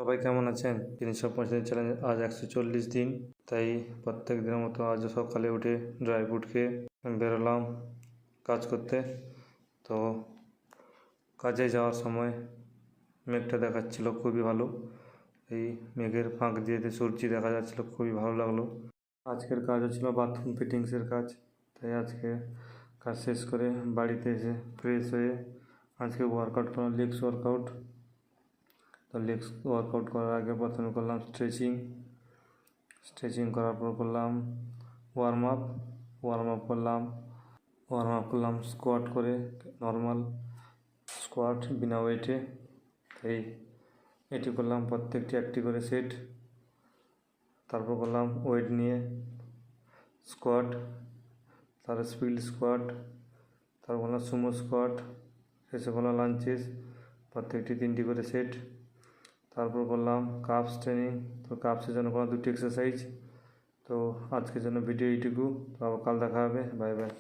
সবাই কেমন আছেন? 365 চ্যালেঞ্জ আজ 140 দিন। তাই প্রত্যেক দিনের মতো আজও সকালে উঠে ড্রাই ফ্রুট খেয়ে বেরোলাম কাজ করতে। তো কাজে যাওয়ার সময় মেঘটা দেখাচ্ছিল খুবই ভালো। এই মেঘের ফাঁক দিয়ে সূর্য দেখা যাচ্ছিল, খুবই ভালো লাগলো। আজকের কাজ হচ্ছিল বাথরুম ফিটিংসের কাজ। তাই আজকে কাজ শেষ করে বাড়িতে এসে ফ্রেশ হয়ে আজকে ওয়ার্কআউট করলাম, লেগস ওয়ার্কআউট। তো লেগস ওয়ার্কআউট করার আগে প্রথমে করলাম স্ট্রেচিং করার পর করলাম ওয়ার্ম আপ করলাম স্কোয়াট করে, নর্মাল স্কোয়াট বিনা ওয়েটে। এটি করলাম প্রত্যেকটি একটি করে সেট। তারপর করলাম ওয়েট নিয়ে স্কোয়াট, তারপর স্পিড স্কোয়াট, তারপর করলাম সুমো স্কোয়াট, শেষে করলাম লাঞ্চেস, প্রত্যেকটি 3টি করে সেট। তারপর করলাম কাপস ট্রেনিং। তো কাপসের জন্য করলাম 2টি এক্সারসাইজ। তো আজকের জন্য ভিডিও এইটুকু। তো আবার কাল দেখা হবে। Bye bye.